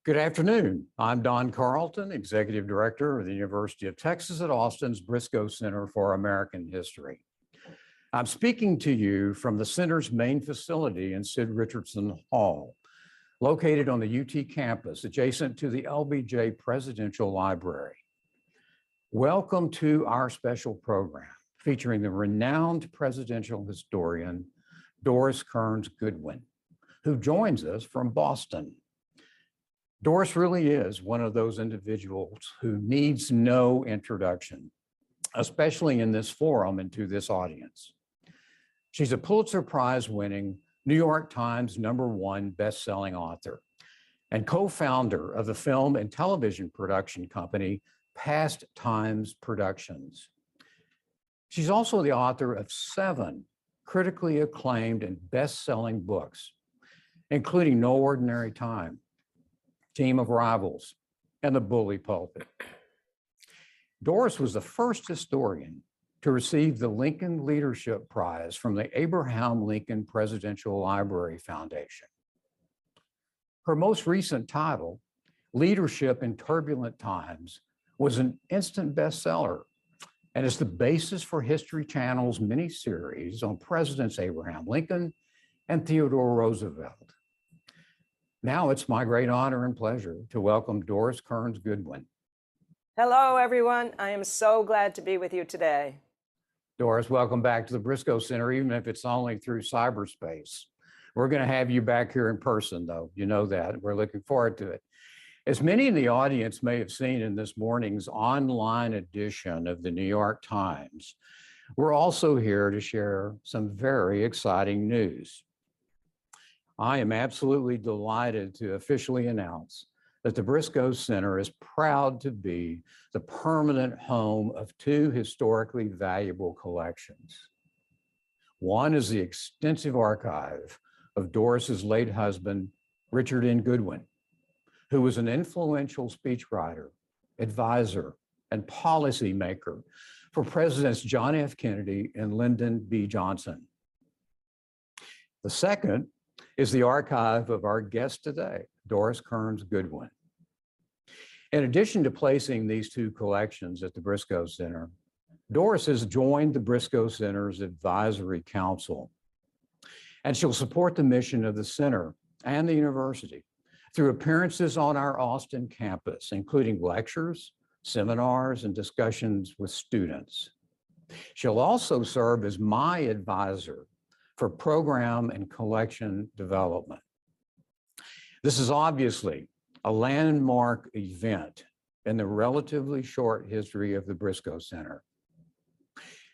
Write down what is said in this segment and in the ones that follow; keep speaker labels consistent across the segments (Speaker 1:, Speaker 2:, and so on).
Speaker 1: Good afternoon. I'm Don Carleton, Executive Director of the University of Texas at Austin's Briscoe Center for American History. I'm speaking to you from the center's main facility in Sid Richardson Hall, located on the UT campus adjacent to the LBJ Presidential Library. Welcome to our special program featuring the renowned presidential historian, Doris Kearns Goodwin, who joins us from Boston. Doris really is one of those individuals who needs no introduction, especially in this forum and to this audience. She's a Pulitzer Prize-winning New York Times #1 best-selling author and co-founder of the film and television production company Past Times Productions. She's also the author of 7 critically acclaimed and best-selling books, including No Ordinary Time, Team of Rivals, and The Bully Pulpit. Doris was the first historian to receive the Lincoln Leadership Prize from the Abraham Lincoln Presidential Library Foundation. Her most recent title, Leadership in Turbulent Times, was an instant bestseller and is the basis for History Channel's miniseries on Presidents Abraham Lincoln and Theodore Roosevelt. Now it's my great honor and pleasure to welcome Doris Kearns Goodwin.
Speaker 2: Hello, everyone. I am so glad to be with you today.
Speaker 1: Doris, welcome back to the Briscoe Center, even if it's only through cyberspace. We're going to have you back here in person, though. You know that. We're looking forward to it. As many in the audience may have seen in this morning's online edition of the New York Times, we're also here to share some very exciting news. I am absolutely delighted to officially announce that the Briscoe Center is proud to be the permanent home of 2 historically valuable collections. One is the extensive archive of Doris's late husband, Richard N. Goodwin, who was an influential speechwriter, advisor, and policymaker for Presidents John F. Kennedy and Lyndon B. Johnson. The second is the archive of our guest today, Doris Kearns Goodwin. In addition to placing these 2 collections at the Briscoe Center, Doris has joined the Briscoe Center's Advisory Council, and she'll support the mission of the center and the university through appearances on our Austin campus, including lectures, seminars, and discussions with students. She'll also serve as my advisor for program and collection development. This is obviously a landmark event in the relatively short history of the Briscoe Center.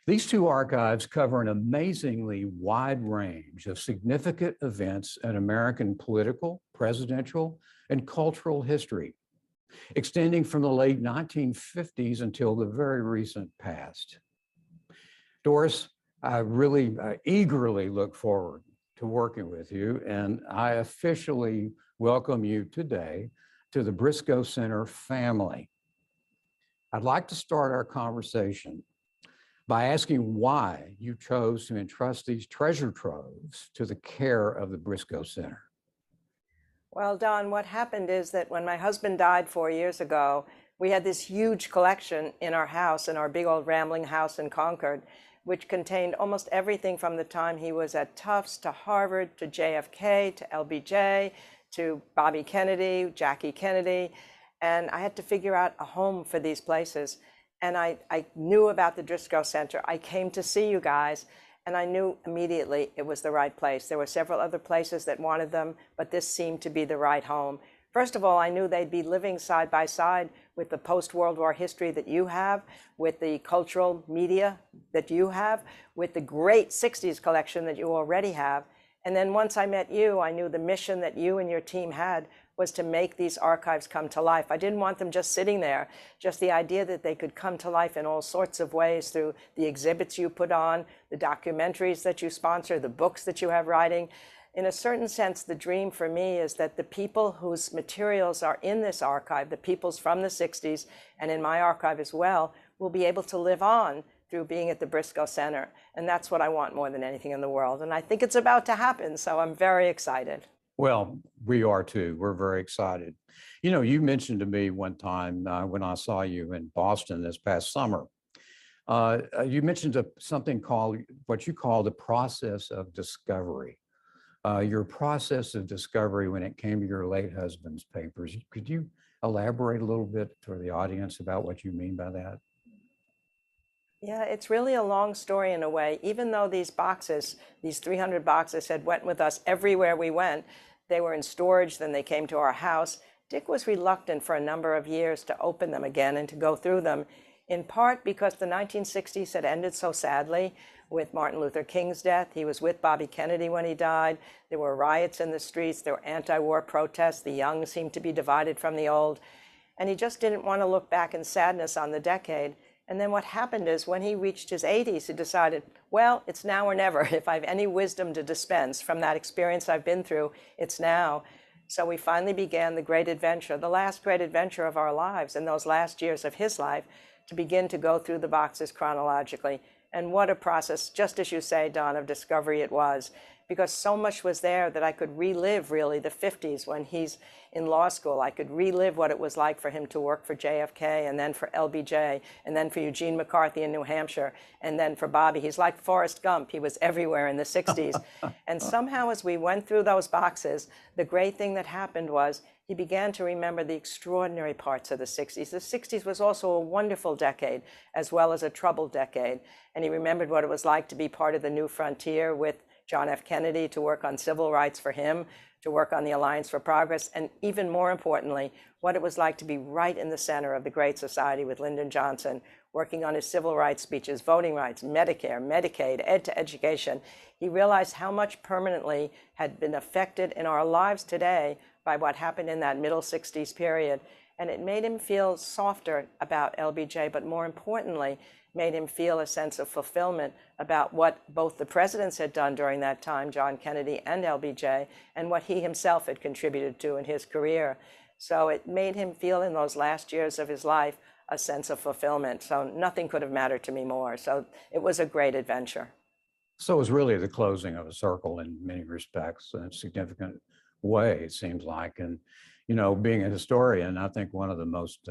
Speaker 1: These 2 archives cover an amazingly wide range of significant events in American political, presidential, and cultural history, extending from the late 1950s until the very recent past. Doris, I really eagerly look forward to working with you, and I officially welcome you today to the Briscoe Center family. I'd like to start our conversation by asking why you chose to entrust these treasure troves to the care of the Briscoe Center.
Speaker 2: Well, Don, what happened is that when my husband died 4 years ago, we had this huge collection in our house, in our big old rambling house in Concord, which contained almost everything from the time he was at Tufts to Harvard to JFK to LBJ to Bobby Kennedy, Jackie Kennedy. And I had to figure out a home for these places. And I knew about the Briscoe Center. I came to see you guys, and I knew immediately it was the right place. There were several other places that wanted them, but this seemed to be the right home. First of all, I knew they'd be living side by side with the post-World War history that you have, with the cultural media that you have, with the great 60s collection that you already have. And then once I met you, I knew the mission that you and your team had was to make these archives come to life. I didn't want them just sitting there, just the idea that they could come to life in all sorts of ways through the exhibits you put on, the documentaries that you sponsor, the books that you have writing. In a certain sense, the dream for me is that the people whose materials are in this archive, the peoples from the 60s, and in my archive as well, will be able to live on through being at the Briscoe Center. And that's what I want more than anything in the world. And I think it's about to happen, so I'm very excited.
Speaker 1: Well, we are too. We're very excited. You know, you mentioned to me one time when I saw you in Boston this past summer, you mentioned something called what you call the process of discovery. Your process of discovery when it came to your late husband's papers. Could you elaborate a little bit for the audience about what you mean by that?
Speaker 2: Yeah, it's really a long story in a way. Even though these boxes, these 300 boxes had went with us everywhere we went, they were in storage, then they came to our house. Dick was reluctant for a number of years to open them again and to go through them, in part because the 1960s had ended so sadly with Martin Luther King's death. He was with Bobby Kennedy when he died. There were riots in the streets. There were anti-war protests. The young seemed to be divided from the old. And he just didn't want to look back in sadness on the decade. And then what happened is when he reached his 80s, he decided, well, it's now or never. If I have any wisdom to dispense from that experience I've been through, it's now. So we finally began the great adventure, the last great adventure of our lives in those last years of his life, to begin to go through the boxes chronologically. And what a process, just as you say, Don, of discovery it was, because so much was there that I could relive really the 50s when he's in law school. I could relive what it was like for him to work for JFK and then for LBJ and then for Eugene McCarthy in New Hampshire and then for Bobby. He's like Forrest Gump. He was everywhere in the 60s. And somehow as we went through those boxes, the great thing that happened was he began to remember the extraordinary parts of the 60s. The 60s was also a wonderful decade as well as a troubled decade. And he remembered what it was like to be part of the new frontier with John F. Kennedy, to work on civil rights for him, to work on the Alliance for Progress, and even more importantly, what it was like to be right in the center of the Great Society with Lyndon Johnson, working on his civil rights speeches, voting rights, Medicare, Medicaid, ed to education. He realized how much permanently had been affected in our lives today by what happened in that middle 60s period. And it made him feel softer about LBJ, but more importantly, made him feel a sense of fulfillment about what both the presidents had done during that time, John Kennedy and LBJ, and what he himself had contributed to in his career. So it made him feel in those last years of his life a sense of fulfillment. So nothing could have mattered to me more. So it was a great adventure.
Speaker 1: So it was really the closing of a circle in many respects, in a significant way, it seems like. And, you know, being a historian, I think one of the most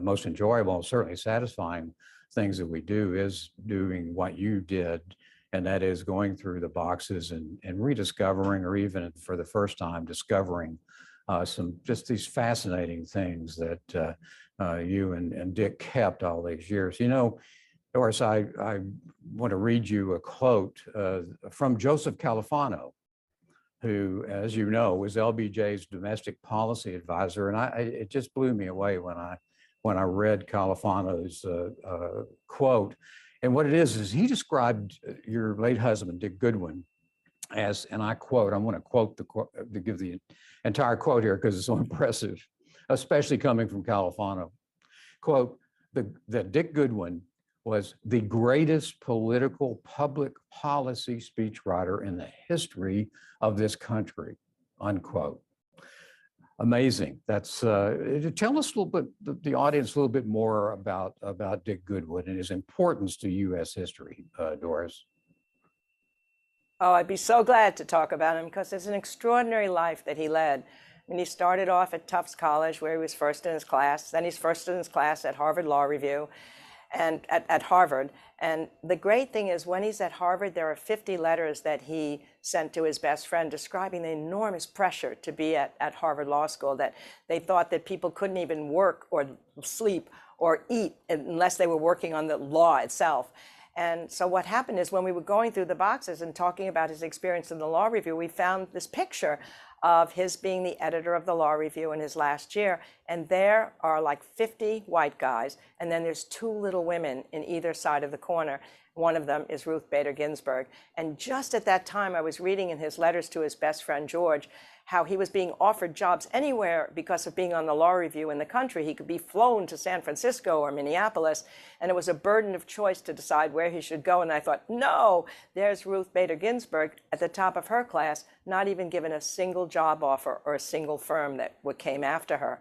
Speaker 1: most enjoyable, certainly satisfying things that we do is doing what you did, and that is going through the boxes and rediscovering, or even for the first time, discovering some just these fascinating things that you and Dick kept all these years. You know, Doris, I want to read you a quote from Joseph Califano, who, as you know, was LBJ's domestic policy advisor. And it just blew me away when I read Califano's quote. And what it is he described your late husband, Dick Goodwin, as, and I quote, I want to quote to give the entire quote here because it's so impressive, especially coming from Califano. Quote, that Dick Goodwin was the greatest political public policy speechwriter in the history of this country, unquote. Amazing. That's tell us a little bit, the audience a little bit more about Dick Goodwin and his importance to U.S. history, Doris.
Speaker 2: Oh, I'd be so glad to talk about him because it's an extraordinary life that he led. I mean, he started off at Tufts College where he was first in his class. Then he's first in his class at Harvard Law Review and at Harvard. And the great thing is when he's at Harvard, there are 50 letters that he sent to his best friend describing the enormous pressure to be at Harvard Law School, that they thought that people couldn't even work or sleep or eat unless they were working on the law itself. And so what happened is when we were going through the boxes and talking about his experience in the Law Review, we found this picture of his being the editor of the Law Review in his last year. And there are like 50 white guys, and then there's 2 little women in either side of the corner. One of them is Ruth Bader Ginsburg. And just at that time, I was reading in his letters to his best friend, George, how he was being offered jobs anywhere because of being on the Law Review in the country. He could be flown to San Francisco or Minneapolis, and it was a burden of choice to decide where he should go. And I thought, no, there's Ruth Bader Ginsburg at the top of her class, not even given a single job offer or a single firm that came after her.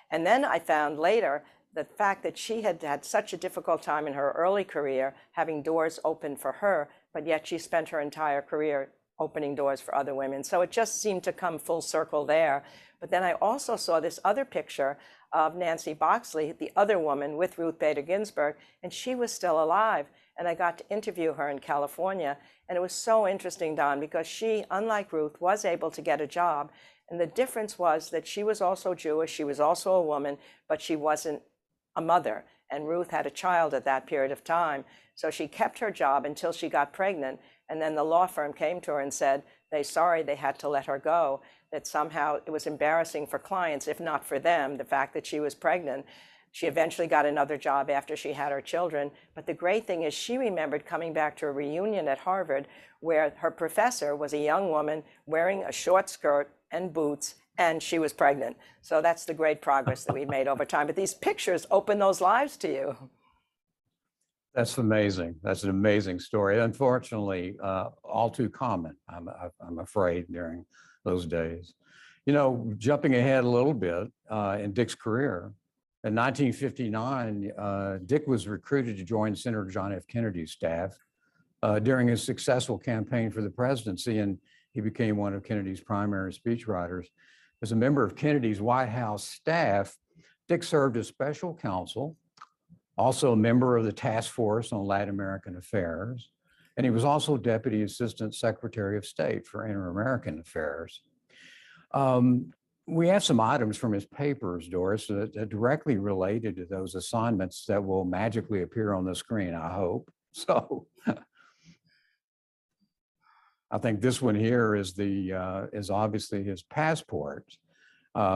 Speaker 2: And then I found later the fact that she had had such a difficult time in her early career, having doors open for her, but yet she spent her entire career opening doors for other women. So it just seemed to come full circle there. But then I also saw this other picture of Nancy Boxley, the other woman with Ruth Bader Ginsburg, and she was still alive. And I got to interview her in California. And it was so interesting, Don, because she, unlike Ruth, was able to get a job. And the difference was that she was also Jewish, she was also a woman, but she wasn't a mother. And Ruth had a child at that period of time. So she kept her job until she got pregnant. And then the law firm came to her and said, sorry, they had to let her go, that somehow it was embarrassing for clients, if not for them, the fact that she was pregnant. She eventually got another job after she had her children. But the great thing is she remembered coming back to a reunion at Harvard where her professor was a young woman wearing a short skirt and boots, and she was pregnant. So that's the great progress that we've made over time. But these pictures open those lives to you.
Speaker 1: That's amazing. That's an amazing story. Unfortunately, all too common, I'm afraid, during those days. You know, jumping ahead a little bit in Dick's career, in 1959, Dick was recruited to join Senator John F. Kennedy's staff during his successful campaign for the presidency, and he became one of Kennedy's primary speechwriters. As a member of Kennedy's White House staff, Dick served as special counsel, also a member of the Task Force on Latin American Affairs, and he was also Deputy Assistant Secretary of State for Inter-American Affairs. We have some items from his papers, Doris, that directly related to those assignments that will magically appear on the screen, I hope. So I think this one here is obviously his passport,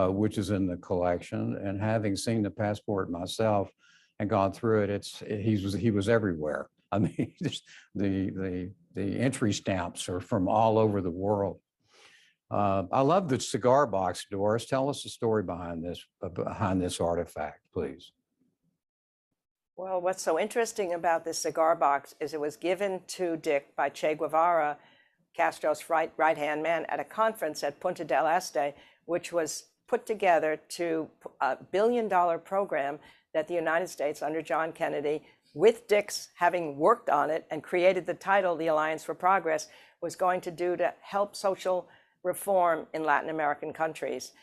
Speaker 1: which is in the collection. And having seen the passport myself and gone through it, he was everywhere. I mean, just the entry stamps are from all over the world. I love the cigar box, Doris. Tell us the story behind this artifact, please.
Speaker 2: Well, what's so interesting about this cigar box is it was given to Dick by Che Guevara, Castro's right-hand man, at a conference at Punta del Este, which was put together to a billion-dollar program that the United States under John Kennedy, with Dick's having worked on it and created the title, the Alliance for Progress, was going to do to help social reform in Latin American countries.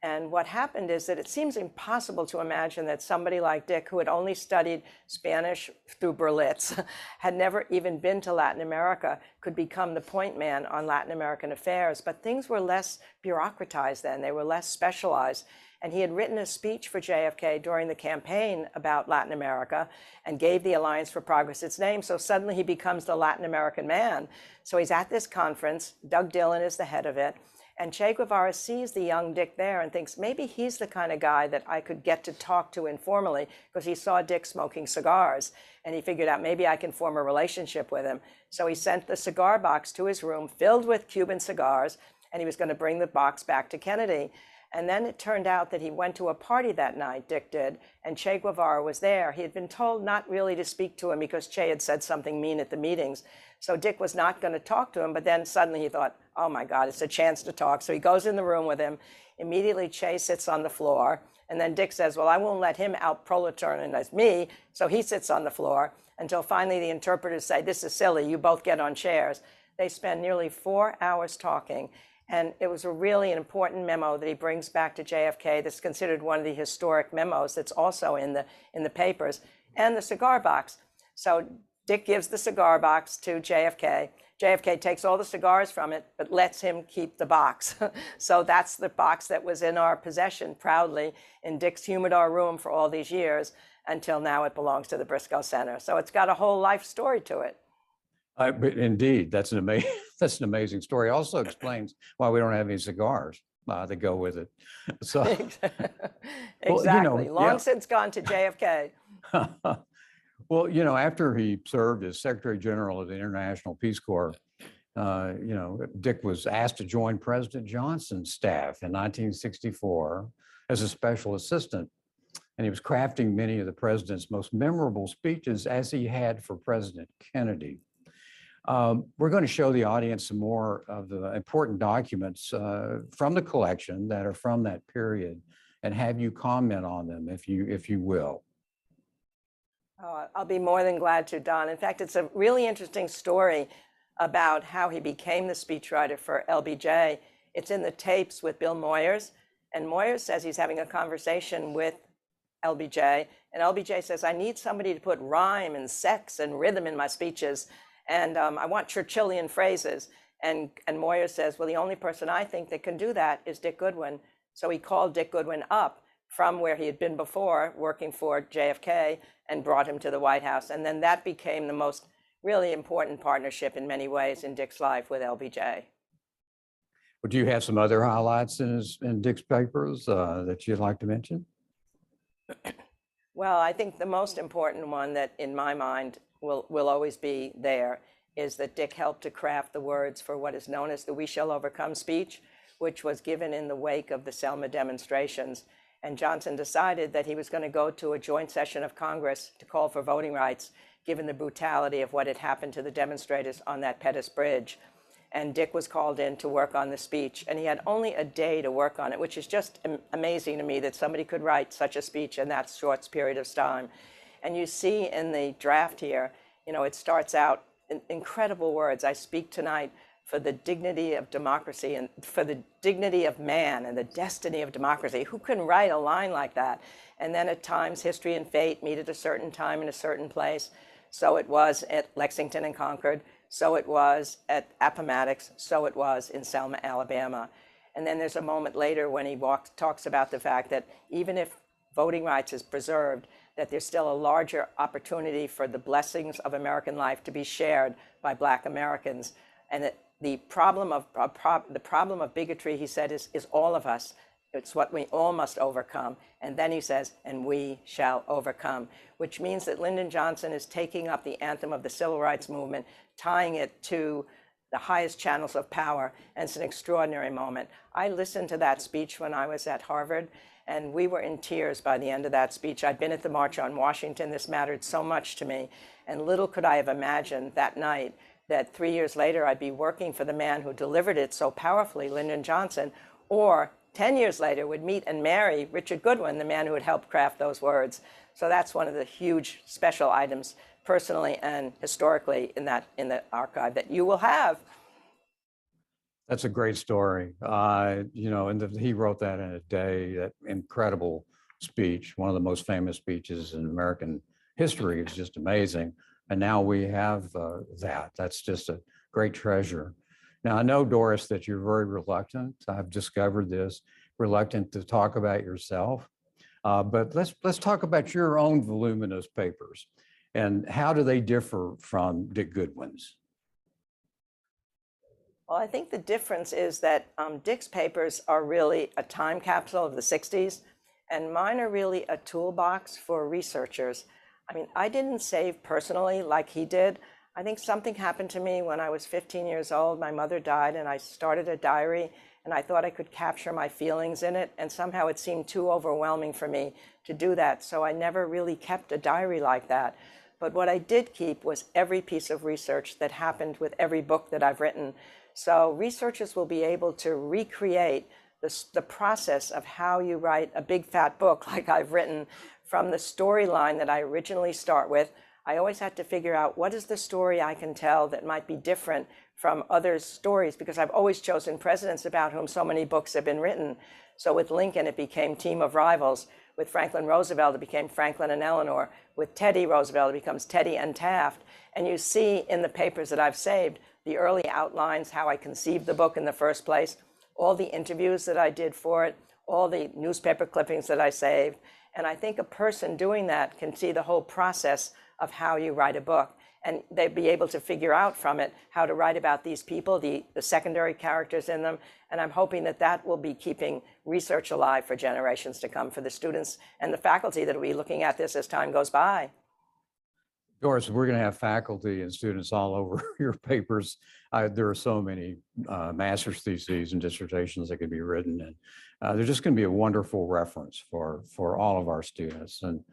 Speaker 2: And what happened is that it seems impossible to imagine that somebody like Dick, who had only studied Spanish through Berlitz, had never even been to Latin America, could become the point man on Latin American affairs. But things were less bureaucratized then, they were less specialized. And he had written a speech for JFK during the campaign about Latin America and gave the Alliance for Progress its name. So suddenly he becomes the Latin American man. So he's at this conference, Doug Dillon is the head of it, and Che Guevara sees the young Dick there and thinks maybe he's the kind of guy that I could get to talk to informally, because he saw Dick smoking cigars and he figured out maybe I can form a relationship with him. So he sent the cigar box to his room filled with Cuban cigars, and he was going to bring the box back to Kennedy. And then it turned out that he went to a party that night, Dick did, and Che Guevara was there. He had been told not really to speak to him because Che had said something mean at the meetings. So Dick was not going to talk to him, but then suddenly he thought, oh my God, it's a chance to talk. So he goes in the room with him. Immediately Che sits on the floor, and then Dick says, well, I won't let him out-proletarianize me. So he sits on the floor until finally the interpreters say, this is silly, you both get on chairs. They spend nearly 4 hours talking. And it was a really important memo that he brings back to JFK that's considered one of the historic memos that's also in the papers, and the cigar box. So Dick gives the cigar box to JFK. JFK takes all the cigars from it, but lets him keep the box. So that's the box that was in our possession proudly in Dick's humidor room for all these years, until now it belongs to the Briscoe Center. So it's got a whole life story to it.
Speaker 1: But indeed, that's an amazing story. Also explains why we don't have any cigars that go with it. So
Speaker 2: exactly, long since gone to JFK.
Speaker 1: Well, after he served as Secretary General of the International Peace Corps, Dick was asked to join President Johnson's staff in 1964 as a special assistant. And he was crafting many of the president's most memorable speeches, as he had for President Kennedy. We're going to show the audience some more of the important documents from the collection that are from that period, and have you comment on them, if you will.
Speaker 2: I'll be more than glad to, Don. In fact, it's a really interesting story. about how he became the speechwriter for LBJ. It's in the tapes with Bill Moyers, and Moyers says he's having a conversation with LBJ, and LBJ says, I need somebody to put rhyme and sex and rhythm in my speeches, and I want Churchillian phrases. And Moyers says, well, the only person I think that can do that is Dick Goodwin. So he called Dick Goodwin up from where he had been before, working for JFK, and brought him to the White House. And then that became the most really important partnership in many ways in Dick's life with LBJ.
Speaker 1: Would you have some other highlights in Dick's papers that you'd like to mention?
Speaker 2: Well, I think the most important one that in my mind will always be there is that Dick helped to craft the words for what is known as the We Shall Overcome speech, which was given in the wake of the Selma demonstrations. And Johnson decided that he was going to go to a joint session of Congress to call for voting rights, given the brutality of what had happened to the demonstrators on that Pettus Bridge. And Dick was called in to work on the speech, and he had only a day to work on it, which is just amazing to me that somebody could write such a speech in that short period of time. And you see in the draft here, you know, it starts out in incredible words. I speak tonight for the dignity of democracy and for the dignity of man and the destiny of democracy. Who can write a line like that? And then at times, history and fate meet at a certain time in a certain place. So it was at Lexington and Concord. So it was at Appomattox, so it was in Selma, Alabama. And then there's a moment later when he talks about the fact that even if voting rights is preserved, that there's still a larger opportunity for the blessings of American life to be shared by Black Americans. And that the problem of bigotry, he said, is all of us. It's what we all must overcome. And then he says, and we shall overcome, which means that Lyndon Johnson is taking up the anthem of the civil rights movement, tying it to the highest channels of power, and it's an extraordinary moment. I listened to that speech when I was at Harvard, and we were in tears by the end of that speech. I'd been at the March on Washington. This mattered so much to me, and little could I have imagined that night that 3 years later I'd be working for the man who delivered it so powerfully, Lyndon Johnson, or 10 years later would meet and marry Richard Goodwin, the man who had helped craft those words. So that's one of the huge special items personally and historically in the archive that you will have.
Speaker 1: That's a great story. You know, and he wrote that in a day, that incredible speech, one of the most famous speeches in American history. It's just amazing. And now we have that. That's just a great treasure. Now, I know, Doris, that you're very reluctant. I've discovered this, reluctant to talk about yourself. But let's talk about your own voluminous papers and how do they differ from Dick Goodwin's?
Speaker 2: Well, I think the difference is that Dick's papers are really a time capsule of the 60s, and mine are really a toolbox for researchers. I mean, I didn't save personally like he did. I think something happened to me when I was 15 years old. My mother died, and I started a diary, and I thought I could capture my feelings in it, and somehow it seemed too overwhelming for me to do that, so I never really kept a diary like that. But what I did keep was every piece of research that happened with every book that I've written. So researchers will be able to recreate the process of how you write a big fat book like I've written, from the storyline that I originally start with. I always had to figure out what is the story I can tell that might be different from other stories, because I've always chosen presidents about whom so many books have been written. So with Lincoln, it became Team of Rivals. With Franklin Roosevelt, it became Franklin and Eleanor. With Teddy Roosevelt, it becomes Teddy and Taft. And you see in the papers that I've saved, the early outlines, how I conceived the book in the first place, all the interviews that I did for it, all the newspaper clippings that I saved. And I think a person doing that can see the whole process of how you write a book. And they'd be able to figure out from it how to write about these people, the secondary characters in them. And I'm hoping that that will be keeping research alive for generations to come, for the students and the faculty that will be looking at this as time goes by.
Speaker 1: Doris, we're going to have faculty and students all over your papers. There are so many master's theses and dissertations that could be written, and they're just going to be a wonderful reference for all of our students. And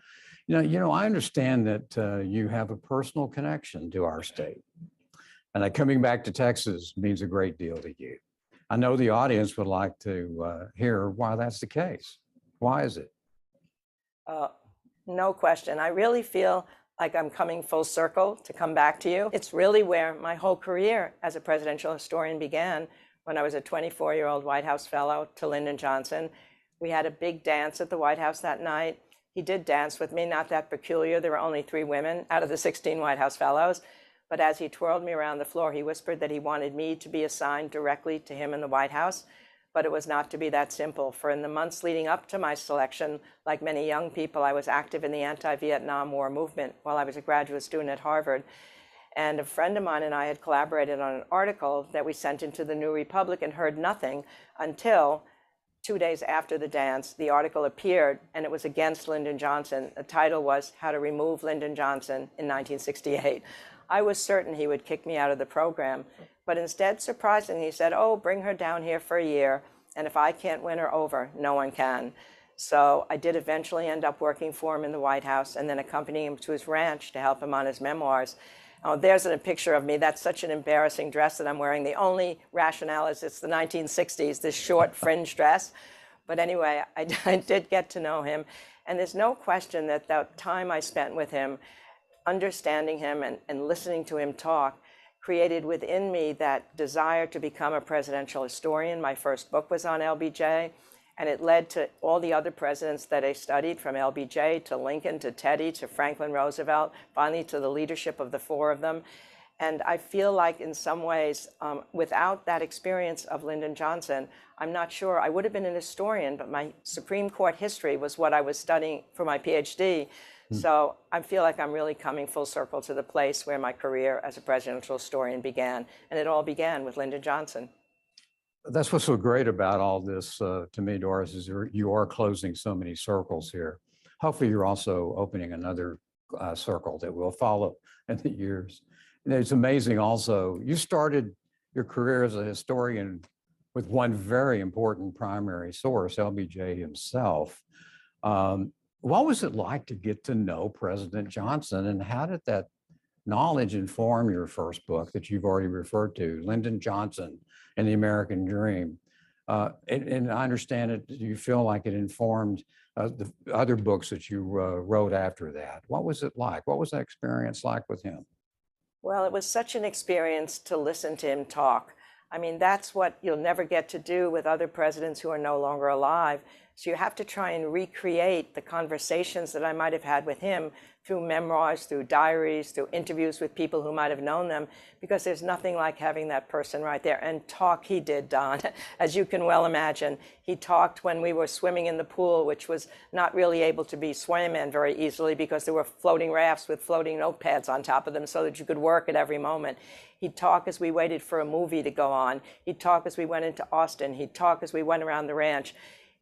Speaker 1: you know, I understand that you have a personal connection to our state, and that coming back to Texas means a great deal to you. I know the audience would like to hear why that's the case. Why is it?
Speaker 2: No question. I really feel like I'm coming full circle to come back to you. It's really where my whole career as a presidential historian began, when I was a 24-year-old White House fellow to Lyndon Johnson. We had a big dance at the White House that night. He did dance with me, not that peculiar. There were only 3 women out of the 16 White House fellows. But as he twirled me around the floor, he whispered that he wanted me to be assigned directly to him in the White House. But it was not to be that simple. For in the months leading up to my selection, like many young people, I was active in the anti-Vietnam War movement while I was a graduate student at Harvard. And a friend of mine and I had collaborated on an article that we sent into the New Republic and heard nothing until 2 days after the dance. The article appeared, and it was against Lyndon Johnson. The title was How to Remove Lyndon Johnson in 1968. I was certain he would kick me out of the program, but instead, surprisingly, he said, oh, bring her down here for a year, and if I can't win her over, no one can. So I did eventually end up working for him in the White House and then accompanying him to his ranch to help him on his memoirs. Oh, there's a picture of me. That's such an embarrassing dress that I'm wearing. The only rationale is it's the 1960s, this short fringe dress. But anyway, I did get to know him. And there's no question that the time I spent with him, understanding him and listening to him talk, created within me that desire to become a presidential historian. My first book was on LBJ, and it led to all the other presidents that I studied, from LBJ to Lincoln to Teddy to Franklin Roosevelt, finally to the leadership of the 4 of them. And I feel like in some ways, without that experience of Lyndon Johnson, I'm not sure I would have been an historian, but my Supreme Court history was what I was studying for my PhD. So I feel like I'm really coming full circle to the place where my career as a presidential historian began. And it all began with Lyndon Johnson.
Speaker 1: That's what's so great about all this to me, Doris, is you are closing so many circles here. Hopefully you're also opening another circle that will follow in the years. And it's amazing also, you started your career as a historian with one very important primary source, LBJ himself. What was it like to get to know President Johnson, and how did that knowledge inform your first book that you've already referred to, Lyndon Johnson and the American Dream? And I understand it, you feel like it informed the other books that you wrote after that. What was it like? What was that experience like with him?
Speaker 2: Well, it was such an experience to listen to him talk. I mean, that's what you'll never get to do with other presidents who are no longer alive. So you have to try and recreate the conversations that I might have had with him through memoirs, through diaries, through interviews with people who might have known them, because there's nothing like having that person right there. And talk he did, Don, as you can well imagine. He talked when we were swimming in the pool, which was not really able to be swam in very easily because there were floating rafts with floating notepads on top of them so that you could work at every moment. He'd talk as we waited for a movie to go on. He'd talk as we went into Austin. He'd talk as we went around the ranch.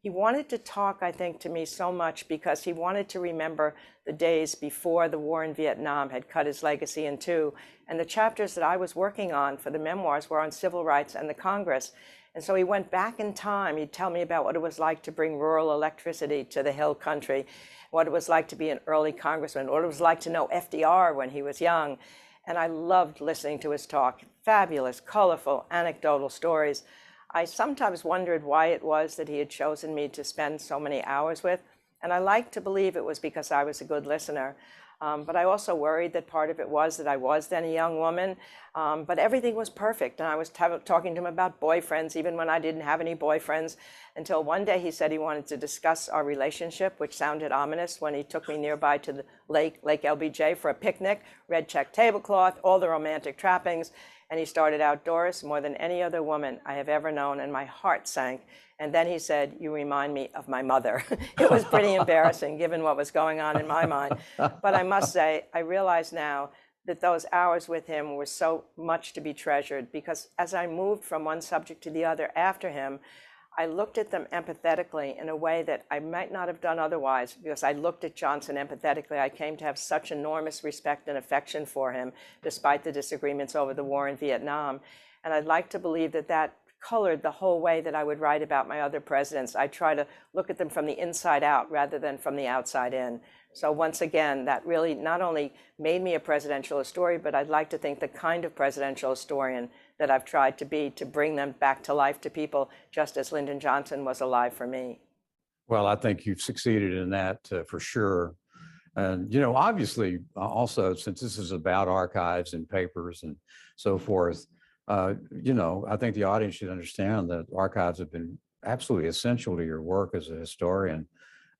Speaker 2: He wanted to talk, I think, to me so much because he wanted to remember the days before the war in Vietnam had cut his legacy in two. And the chapters that I was working on for the memoirs were on civil rights and the Congress. And so he went back in time. He'd tell me about what it was like to bring rural electricity to the Hill Country, what it was like to be an early congressman, what it was like to know FDR when he was young. And I loved listening to his talk. Fabulous, colorful, anecdotal stories. I sometimes wondered why it was that he had chosen me to spend so many hours with. And I like to believe it was because I was a good listener. But I also worried that part of it was that I was then a young woman. But everything was perfect. And I was talking to him about boyfriends, even when I didn't have any boyfriends, until one day he said he wanted to discuss our relationship, which sounded ominous when he took me nearby to the Lake LBJ for a picnic, red check tablecloth, all the romantic trappings. And he started out, Doris, more than any other woman I have ever known, and my heart sank. And then he said, you remind me of my mother. It was pretty embarrassing given what was going on in my mind. But I must say, I realize now that those hours with him were so much to be treasured, because as I moved from one subject to the other after him, I looked at them empathetically in a way that I might not have done otherwise, because I looked at Johnson empathetically. I came to have such enormous respect and affection for him, despite the disagreements over the war in Vietnam. And I'd like to believe that that colored the whole way that I would write about my other presidents. I try to look at them from the inside out rather than from the outside in. So once again, that really not only made me a presidential historian, but I'd like to think the kind of presidential historian that I've tried to be, to bring them back to life to people, just as Lyndon Johnson was alive for me.
Speaker 1: Well, I think you've succeeded in that for sure. And, you know, obviously, also, since this is about archives and papers and so forth, you know, I think the audience should understand that archives have been absolutely essential to your work as a historian.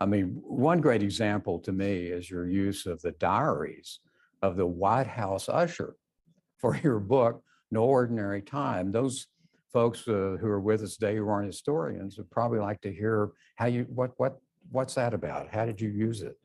Speaker 1: I mean, one great example to me is your use of the diaries of the White House usher for your book, No Ordinary Time. Those folks who are with us today who aren't historians would probably like to hear how you, what's that about? How did you use it?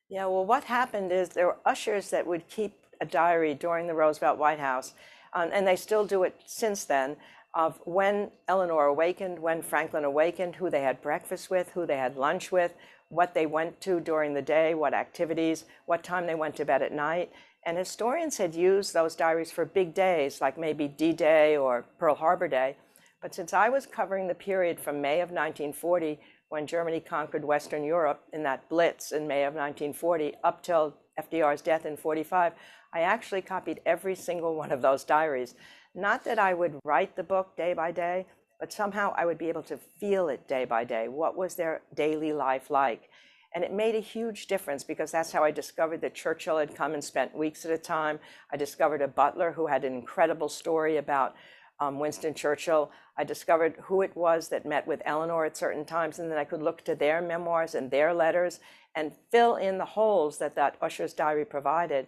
Speaker 2: Yeah, well, what happened is there were ushers that would keep a diary during the Roosevelt White House, and they still do it since then, of when Eleanor awakened, when Franklin awakened, who they had breakfast with, who they had lunch with, what they went to during the day, what activities, what time they went to bed at night. And historians had used those diaries for big days, like maybe D-Day or Pearl Harbor Day. But since I was covering the period from May of 1940, when Germany conquered Western Europe in that blitz in May of 1940, up till FDR's death in 45, I actually copied every single one of those diaries. Not that I would write the book day by day, but somehow I would be able to feel it day by day. What was their daily life like? And it made a huge difference because that's how I discovered that Churchill had come and spent weeks at a time. I discovered a butler who had an incredible story about Winston Churchill. I discovered who it was that met with Eleanor at certain times, and then I could look to their memoirs and their letters and fill in the holes that that Usher's Diary provided.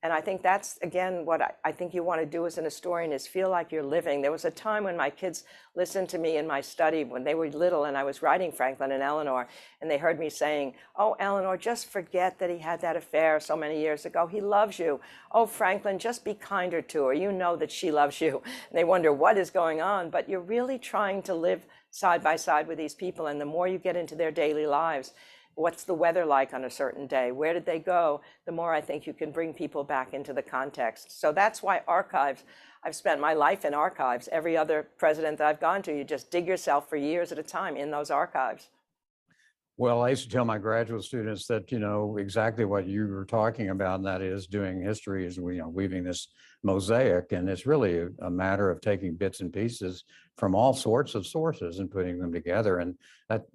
Speaker 2: And I think that's, again, what I think you want to do as an historian is feel like you're living. There was a time when my kids listened to me in my study when they were little and I was writing Franklin and Eleanor, and they heard me saying, "Oh, Eleanor, just forget that he had that affair so many years ago. He loves you. Oh, Franklin, just be kinder to her. You know that she loves you." And they wonder what is going on, but you're really trying to live side by side with these people. And the more you get into their daily lives, what's the weather like on a certain day? Where did they go? The more I think you can bring people back into the context. So that's why archives, I've spent my life in archives. Every other president that I've gone to, you just dig yourself for years at a time in those archives.
Speaker 1: Well, I used to tell my graduate students that, you know, exactly what you were talking about, and that is doing history is, you know, weaving this mosaic. And it's really a matter of taking bits and pieces from all sorts of sources and putting them together. And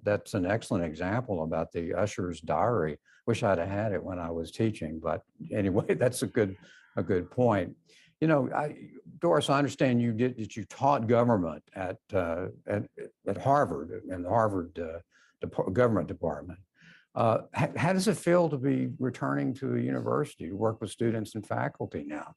Speaker 1: that's an excellent example about the Usher's Diary. Wish I'd have had it when I was teaching, but anyway, that's a good point. You know, Doris, I understand that you taught government at Harvard, in the Harvard government department. How does it feel to be returning to a university to work with students and faculty now?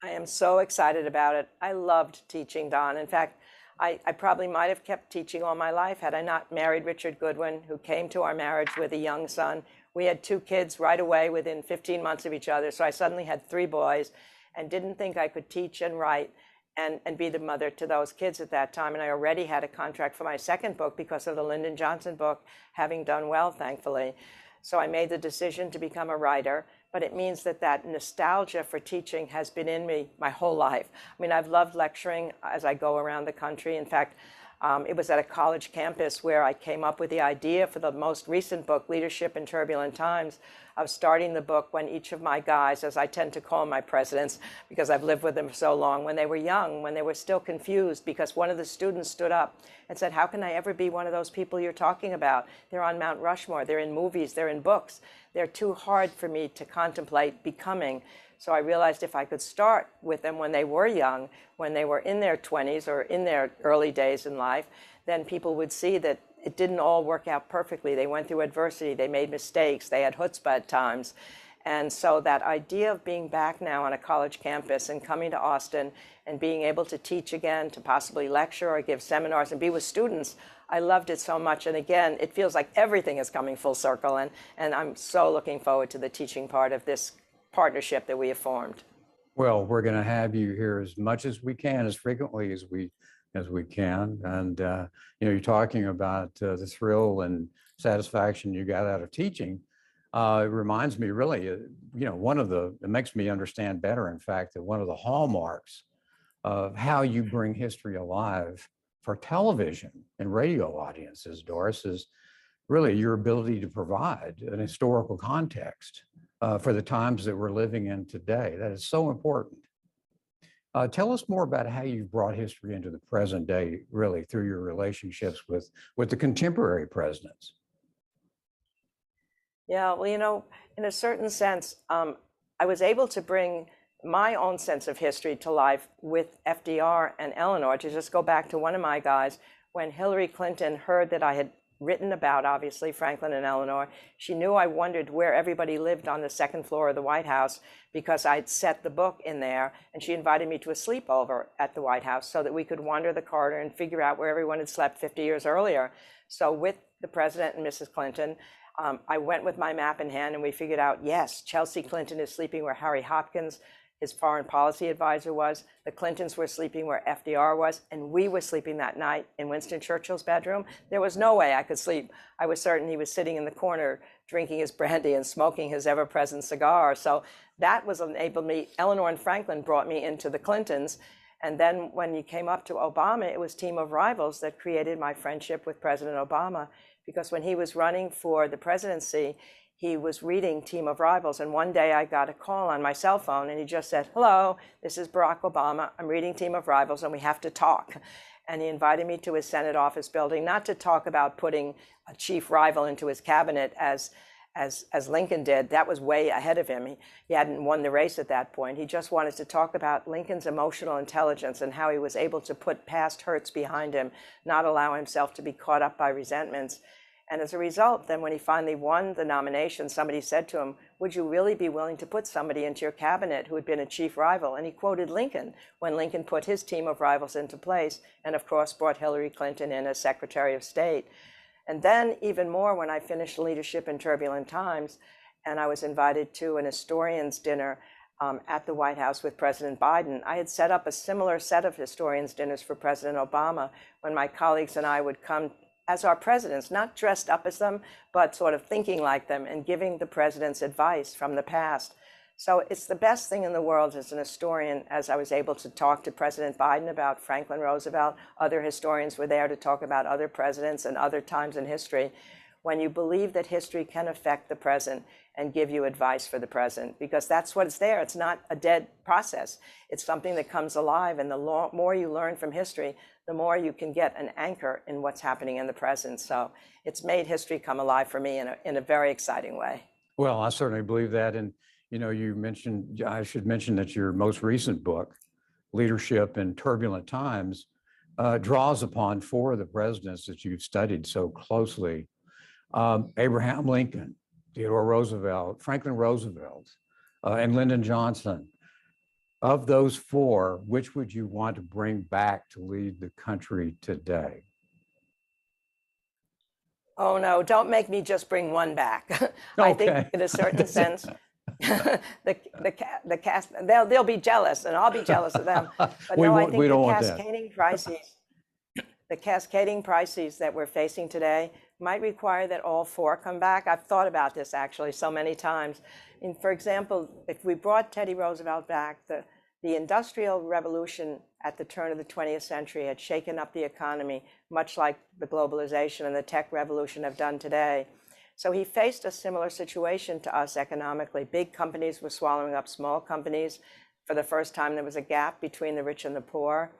Speaker 2: I am so excited about it. I loved teaching, Don. In fact, I probably might have kept teaching all my life had I not married Richard Goodwin, who came to our marriage with a young son. We had 2 kids right away within 15 months of each other. So I suddenly had 3 boys and didn't think I could teach and write and be the mother to those kids at that time. And I already had a contract for my second book because of the Lyndon Johnson book, having done well, thankfully. So I made the decision to become a writer, but it means that that nostalgia for teaching has been in me my whole life. I mean, I've loved lecturing as I go around the country. In fact, it was at a college campus where I came up with the idea for the most recent book, Leadership in Turbulent Times, of starting the book when each of my guys, as I tend to call my presidents, because I've lived with them for so long, when they were young, when they were still confused, because one of the students stood up and said, "How can I ever be one of those people you're talking about? They're on Mount Rushmore, they're in movies, they're in books. They're too hard for me to contemplate becoming." So I realized if I could start with them when they were young, when they were in their 20s or in their early days in life, then people would see that it didn't all work out perfectly. They went through adversity, they made mistakes, they had chutzpah at times. And so that idea of being back now on a college campus and coming to Austin and being able to teach again, to possibly lecture or give seminars and be with students, I loved it so much. And again, it feels like everything is coming full circle. And I'm so looking forward to the teaching part of this partnership that we have formed.
Speaker 1: Well, we're going to have you here as much as we can, as frequently as we can. And you know, you're talking about the thrill and satisfaction you got out of teaching. It reminds me really, you know, it makes me understand better, in fact, that one of the hallmarks of how you bring history alive for television and radio audiences, Doris, is really your ability to provide an historical context for the times that we're living in today. That is so important. Tell us more about how you've brought history into the present day, really, through your relationships with the contemporary presidents.
Speaker 2: Yeah, well, in a certain sense, I was able to bring my own sense of history to life with FDR and Eleanor. To just go back to one of my guys, when Hillary Clinton heard that I had written about, obviously, Franklin and Eleanor, she knew I wondered where everybody lived on the second floor of the White House because I'd set the book in there, and she invited me to a sleepover at the White House so that we could wander the corridor and figure out where everyone had slept 50 years earlier. So with the president and Mrs. Clinton, I went with my map in hand, and we figured out, yes, Chelsea Clinton is sleeping where Harry Hopkins, his foreign policy advisor, was. The Clintons were sleeping where FDR was, and we were sleeping that night in Winston Churchill's bedroom. There was no way I could sleep. I was certain he was sitting in the corner drinking his brandy and smoking his ever-present cigar. So that was enabled me. Eleanor and Franklin brought me into the Clintons. And then when you came up to Obama, it was Team of Rivals that created my friendship with President Obama, because when he was running for the presidency, he was reading Team of Rivals. And one day I got a call on my cell phone, and he just said, "Hello, this is Barack Obama. I'm reading Team of Rivals, and we have to talk." And he invited me to his Senate office building, not to talk about putting a chief rival into his cabinet as Lincoln did. That was way ahead of him. He hadn't won the race at that point. He just wanted to talk about Lincoln's emotional intelligence and how he was able to put past hurts behind him, not allow himself to be caught up by resentments. And as a result, then when he finally won the nomination, somebody said to him, "Would you really be willing to put somebody into your cabinet who had been a chief rival?" And he quoted Lincoln when Lincoln put his team of rivals into place, and of course brought Hillary Clinton in as Secretary of State. And then even more, when I finished Leadership in Turbulent Times, and I was invited to an historians dinner at the White House with President Biden, I had set up a similar set of historians dinners for President Obama, when my colleagues and I would come as our presidents, not dressed up as them, but sort of thinking like them and giving the presidents advice from the past. So it's the best thing in the world as an historian, as I was able to talk to President Biden about Franklin Roosevelt. Other historians were there to talk about other presidents and other times in history. When you believe that history can affect the present and give you advice for the present, because that's what it's there. It's not a dead process. It's something that comes alive. And the more you learn from history, the more you can get an anchor in what's happening in the present. So it's made history come alive for me in a very exciting way.
Speaker 1: Well, I certainly believe that. And, you mentioned, I should mention that your most recent book, Leadership in Turbulent Times, draws upon four of the presidents that you've studied so closely. Abraham Lincoln, Theodore Roosevelt, Franklin Roosevelt, and Lyndon Johnson. Of those four, which would you want to bring back to lead the country today?
Speaker 2: Oh, no, don't make me just bring one back. I think in a certain sense, the cast, they'll be jealous, and I'll be jealous of them. But no, I think the cascading crises that we're facing today might require that all four come back. I've thought about this actually so many times. And for example, if we brought Teddy Roosevelt back, the Industrial Revolution at the turn of the 20th century had shaken up the economy, much like the globalization and the tech revolution have done today. So he faced a similar situation to us economically. Big companies were swallowing up small companies. For the first time, there was a gap between the rich and the poor.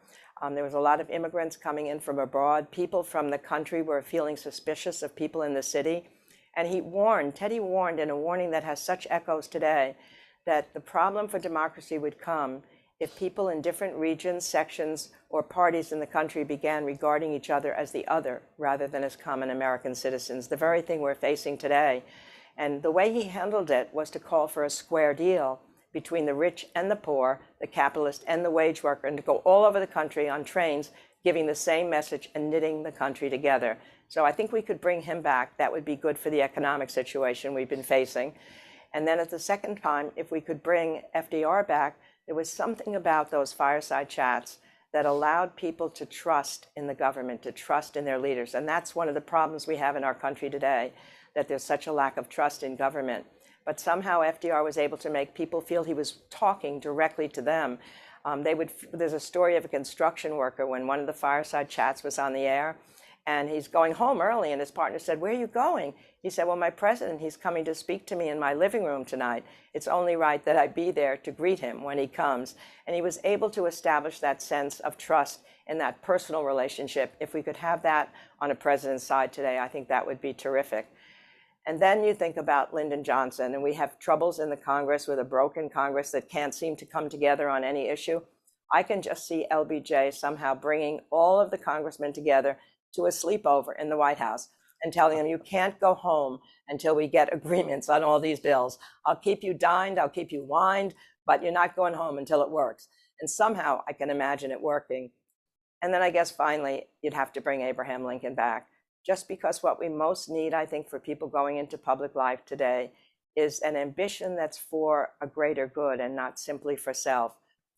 Speaker 2: There was a lot of immigrants coming in from abroad. People from the country were feeling suspicious of people in the city. And Teddy warned in a warning that has such echoes today, that the problem for democracy would come if people in different regions, sections, or parties in the country began regarding each other as the other rather than as common American citizens, the very thing we're facing today. And the way he handled it was to call for a square deal between the rich and the poor, the capitalist and the wage worker, and to go all over the country on trains, giving the same message and knitting the country together. So I think we could bring him back. That would be good for the economic situation we've been facing. And then at the second time, if we could bring FDR back, there was something about those fireside chats that allowed people to trust in the government, to trust in their leaders. And that's one of the problems we have in our country today, that there's such a lack of trust in government. But somehow FDR was able to make people feel he was talking directly to them. There's a story of a construction worker when one of the fireside chats was on the air, and he's going home early, and his partner said, "Where are you going?" He said, "Well, my president, he's coming to speak to me in my living room tonight. It's only right that I be there to greet him when he comes." And he was able to establish that sense of trust in that personal relationship. If we could have that on a president's side today, I think that would be terrific. And then you think about Lyndon Johnson, and we have troubles in the Congress with a broken Congress that can't seem to come together on any issue. I can just see LBJ somehow bringing all of the congressmen together to a sleepover in the White House and telling them, you can't go home until we get agreements on all these bills. I'll keep you dined, I'll keep you wined, but you're not going home until it works. And somehow I can imagine it working. And then I guess finally, you'd have to bring Abraham Lincoln back, just because what we most need, I think, for people going into public life today is an ambition that's for a greater good and not simply for self.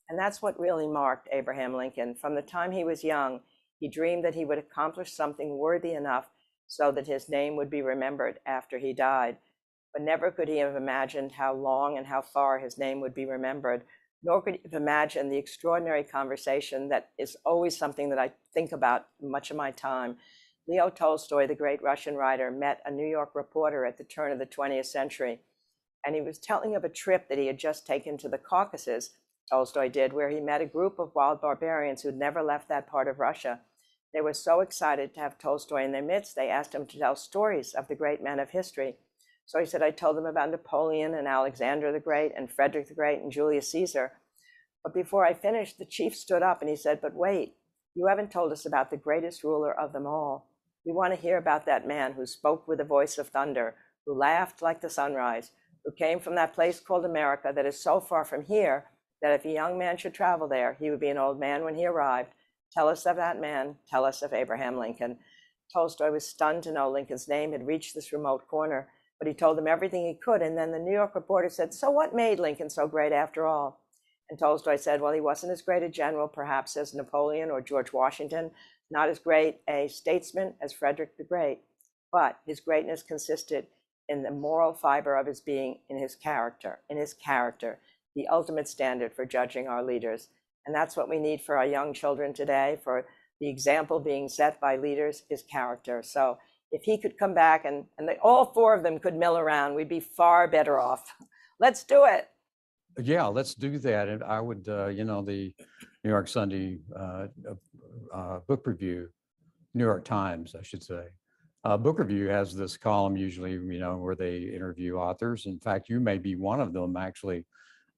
Speaker 2: And that's what really marked Abraham Lincoln. From the time he was young, he dreamed that he would accomplish something worthy enough so that his name would be remembered after he died. But never could he have imagined how long and how far his name would be remembered, nor could he have imagined the extraordinary conversation that is always something that I think about much of my time. Leo Tolstoy, the great Russian writer, met a New York reporter at the turn of the 20th century, and he was telling of a trip that he had just taken to the Caucasus, Tolstoy did, where he met a group of wild barbarians who'd never left that part of Russia. They were so excited to have Tolstoy in their midst, they asked him to tell stories of the great men of history. So he said, I told them about Napoleon and Alexander the Great and Frederick the Great and Julius Caesar. But before I finished, the chief stood up and he said, but wait, you haven't told us about the greatest ruler of them all. We want to hear about that man who spoke with the voice of thunder, who laughed like the sunrise, who came from that place called America that is so far from here that if a young man should travel there, he would be an old man when he arrived. Tell us of that man. Tell us of Abraham Lincoln. Tolstoy was stunned to know Lincoln's name had reached this remote corner, but he told them everything he could. And then the New York reporter said, so what made Lincoln so great after all? And Tolstoy said, well, he wasn't as great a general, perhaps, as Napoleon or George Washington, not as great a statesman as Frederick the Great, but his greatness consisted in the moral fiber of his being, in his character, the ultimate standard for judging our leaders. And that's what we need for our young children today, for the example being set by leaders is character. So if he could come back and all four of them could mill around, we'd be far better off. Let's do it.
Speaker 1: Yeah, let's do that. And I would, the New York Sunday book review, New York Times, I should say. Book Review has this column usually, where they interview authors. In fact, you may be one of them, actually.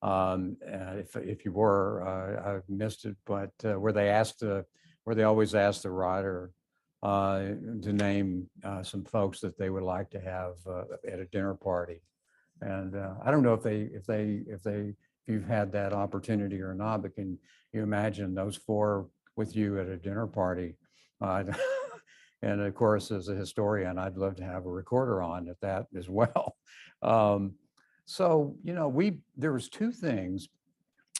Speaker 1: If you were, I missed it, but where they always ask the writer to name some folks that they would like to have at a dinner party, and I don't know if you've had that opportunity or not, but can you imagine those four with you at a dinner party? And of course, as a historian, I'd love to have a recorder on at that as well. So, there was two things.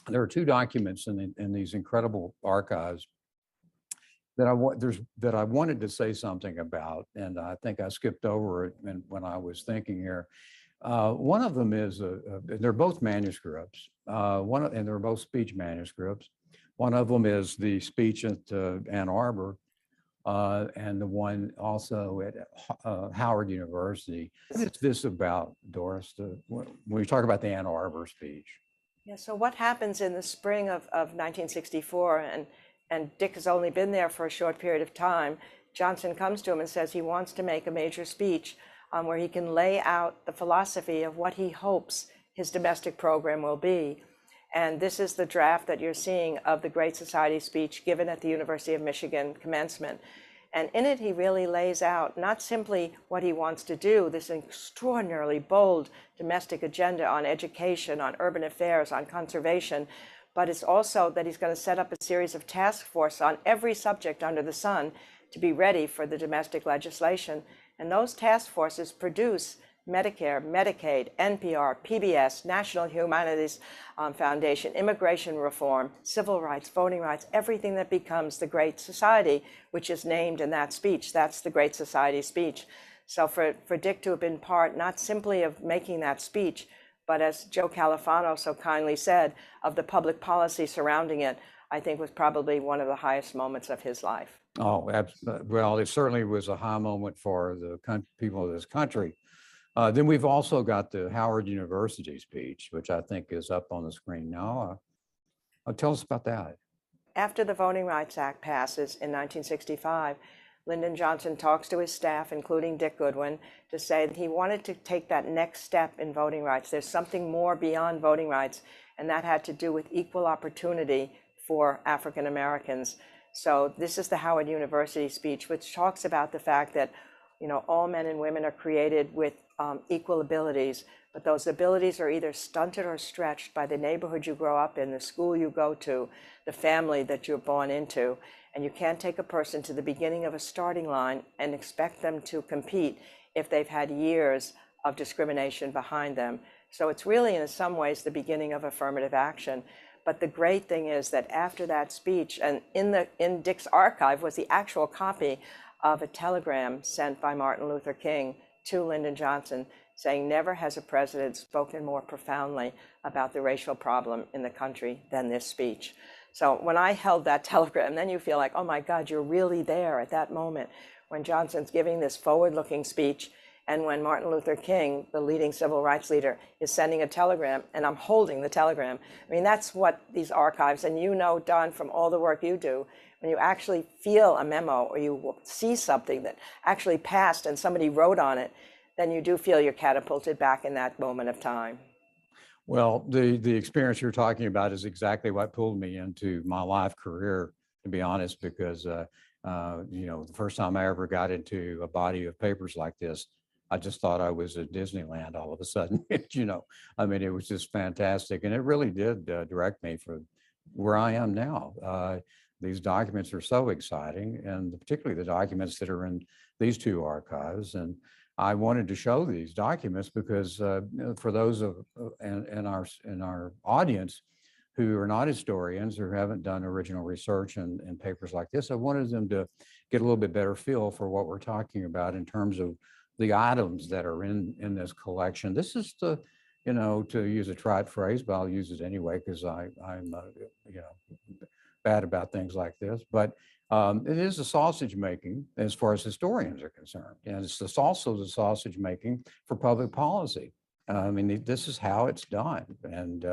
Speaker 1: There are two documents in these incredible archives that I wanted to say something about, and I think I skipped over it when I was thinking here. One of them is they're both manuscripts. And they're both speech manuscripts. One of them is the speech at Ann Arbor, and the one also at Howard University. What is this about, Doris, when we talk about the Ann Arbor speech?
Speaker 2: Yeah, so what happens in the spring of 1964, and Dick has only been there for a short period of time, Johnson comes to him and says he wants to make a major speech where he can lay out the philosophy of what he hopes his domestic program will be. And this is the draft that you're seeing of the Great Society speech given at the University of Michigan commencement. And in it, he really lays out not simply what he wants to do, this extraordinarily bold domestic agenda on education, on urban affairs, on conservation, but it's also that he's going to set up a series of task force on every subject under the sun to be ready for the domestic legislation. And those task forces produce Medicare, Medicaid, NPR, PBS, National Humanities Foundation, immigration reform, civil rights, voting rights, everything that becomes the Great Society, which is named in that speech. That's the Great Society speech. So for Dick to have been part, not simply of making that speech, but as Joe Califano so kindly said, of the public policy surrounding it, I think was probably one of the highest moments of his life.
Speaker 1: Oh, well, it certainly was a high moment for the people of this country. Then we've also got the Howard University speech, which I think is up on the screen now. Tell us about that.
Speaker 2: After the Voting Rights Act passes in 1965, Lyndon Johnson talks to his staff, including Dick Goodwin, to say that he wanted to take that next step in voting rights. There's something more beyond voting rights, and that had to do with equal opportunity for African Americans. So this is the Howard University speech, which talks about the fact that, you know, all men and women are created with equal abilities, but those abilities are either stunted or stretched by the neighborhood you grow up in, the school you go to, the family that you're born into. And you can't take a person to the beginning of a starting line and expect them to compete if they've had years of discrimination behind them. So it's really, in some ways, the beginning of affirmative action. But the great thing is that after that speech, and in Dick's archive was the actual copy of a telegram sent by Martin Luther King to Lyndon Johnson saying, never has a president spoken more profoundly about the racial problem in the country than this speech. So when I held that telegram, then you feel like, oh my God, you're really there at that moment when Johnson's giving this forward-looking speech, and when Martin Luther King, the leading civil rights leader, is sending a telegram, and I'm holding the telegram. I mean, that's what these archives, and you know, Don, from all the work you do, when you actually feel a memo or you see something that actually passed and somebody wrote on it, then you do feel you're catapulted back in that moment of time.
Speaker 1: Well, the experience you're talking about is exactly what pulled me into my life career, to be honest, because, you know, the first time I ever got into a body of papers like this, I just thought I was at Disneyland all of a sudden. You know, I mean, it was just fantastic. And it really did direct me for where I am now. These documents are so exciting, and particularly the documents that are in these two archives. And I wanted to show these documents because for those in our audience who are not historians or haven't done original research in papers like this, I wanted them to get a little bit better feel for what we're talking about in terms of the items that are in this collection. This is the, you know, to use a trite phrase, but I'll use it anyway because I'm, you know, bad about things like this. But it is the sausage making as far as historians are concerned. And it's also the sausage making for public policy. I mean, this is how it's done. And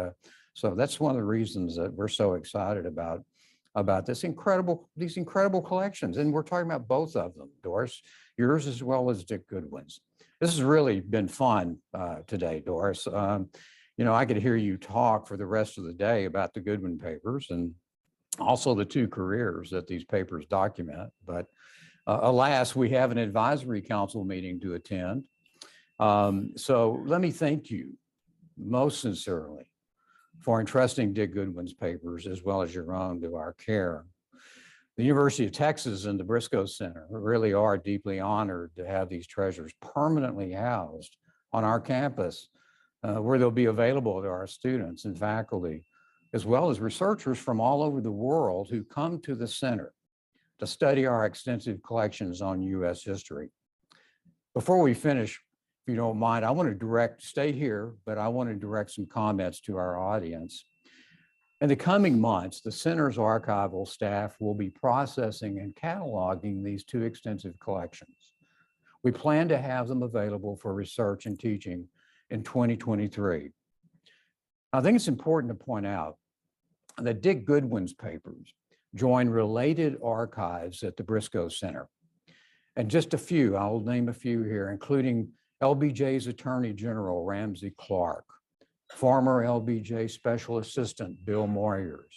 Speaker 1: so that's one of the reasons that we're so excited about these incredible collections. And we're talking about both of them, Doris, yours as well as Dick Goodwin's. This has really been fun today, Doris. You know, I could hear you talk for the rest of the day about the Goodwin papers and also the two careers that these papers document. But alas, we have an advisory council meeting to attend. So let me thank you most sincerely for entrusting Dick Goodwin's papers as well as your own to our care. The University of Texas and the Briscoe Center really are deeply honored to have these treasures permanently housed on our campus, where they'll be available to our students and faculty, as well as researchers from all over the world who come to the center to study our extensive collections on U.S. history. Before we finish, if you don't mind, I want to stay here, but I want to direct some comments to our audience. In the coming months, the center's archival staff will be processing and cataloging these two extensive collections. We plan to have them available for research and teaching in 2023. I think it's important to point out that Dick Goodwin's papers join related archives at the Briscoe Center. And just a few, I'll name a few here, including LBJ's Attorney General, Ramsey Clark, former LBJ Special Assistant, Bill Moyers,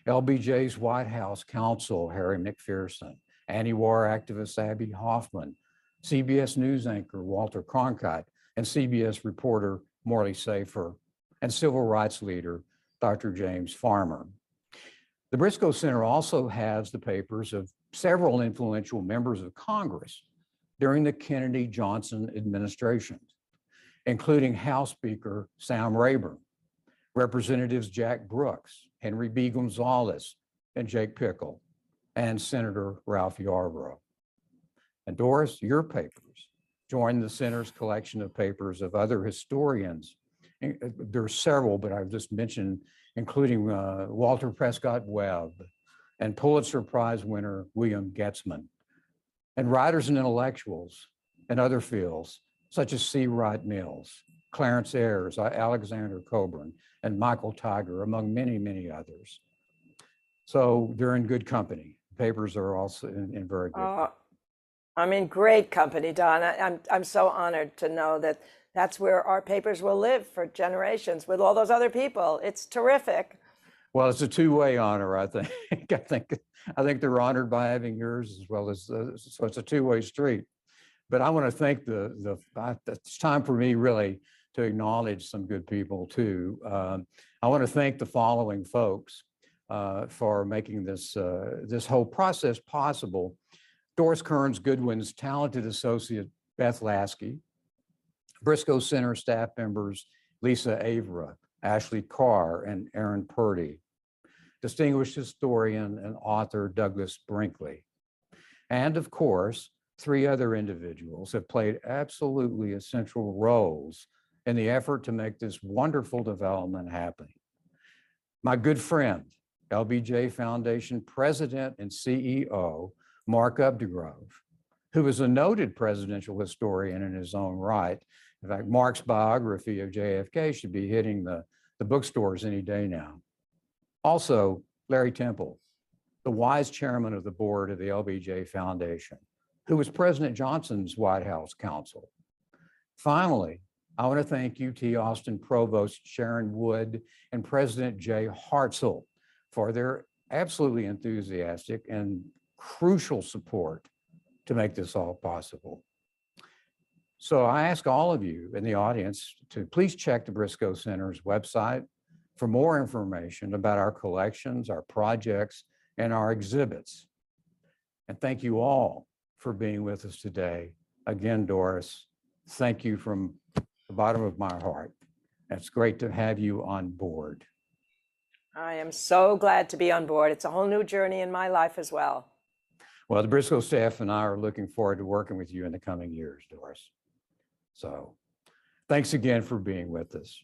Speaker 1: LBJ's White House counsel, Harry McPherson, anti-war activist Abby Hoffman, CBS News anchor, Walter Cronkite, and CBS reporter, Morley Safer, and civil rights leader, Dr. James Farmer. The Briscoe Center also has the papers of several influential members of Congress during the Kennedy-Johnson administrations, including House Speaker Sam Rayburn, Representatives Jack Brooks, Henry B. Gonzalez, and Jake Pickle, and Senator Ralph Yarborough. And Doris, your papers join the center's collection of papers of other historians. There are several, but I've just mentioned, including Walter Prescott Webb and Pulitzer Prize winner William Getzman, and writers and intellectuals in other fields, such as C. Wright Mills, Clarence Ayers, Alexander Coburn, and Michael Tiger, among many, many others. So they're in good company. Papers are also in very good.
Speaker 2: I'm in great company, Don. I'm so honored to know that that's where our papers will live for generations with all those other people. It's terrific.
Speaker 1: Well, it's a two-way honor, I think. I think they're honored by having yours as well as, so it's a two-way street. But I want to thank it's time for me really to acknowledge some good people too. I want to thank the following folks for making this whole process possible. Doris Kearns Goodwin's talented associate, Beth Lasky, Briscoe Center staff members, Lisa Avra, Ashley Carr, and Aaron Purdy, distinguished historian and author Douglas Brinkley. And of course, three other individuals have played absolutely essential roles in the effort to make this wonderful development happen. My good friend, LBJ Foundation President and CEO, Mark Updegrove, who is a noted presidential historian in his own right. In fact, Mark's biography of JFK should be hitting the bookstores any day now. Also, Larry Temple, the wise chairman of the board of the LBJ Foundation, who was President Johnson's White House counsel. Finally, I want to thank UT Austin Provost Sharon Wood and President Jay Hartzell for their absolutely enthusiastic and crucial support to make this all possible. So I ask all of you in the audience to please check the Briscoe Center's website for more information about our collections, our projects, and our exhibits. And thank you all for being with us today. Again, Doris, thank you from the bottom of my heart. It's great to have you on board.
Speaker 2: I am so glad to be on board. It's a whole new journey in my life as well.
Speaker 1: Well, the Briscoe staff and I are looking forward to working with you in the coming years, Doris. So thanks again for being with us.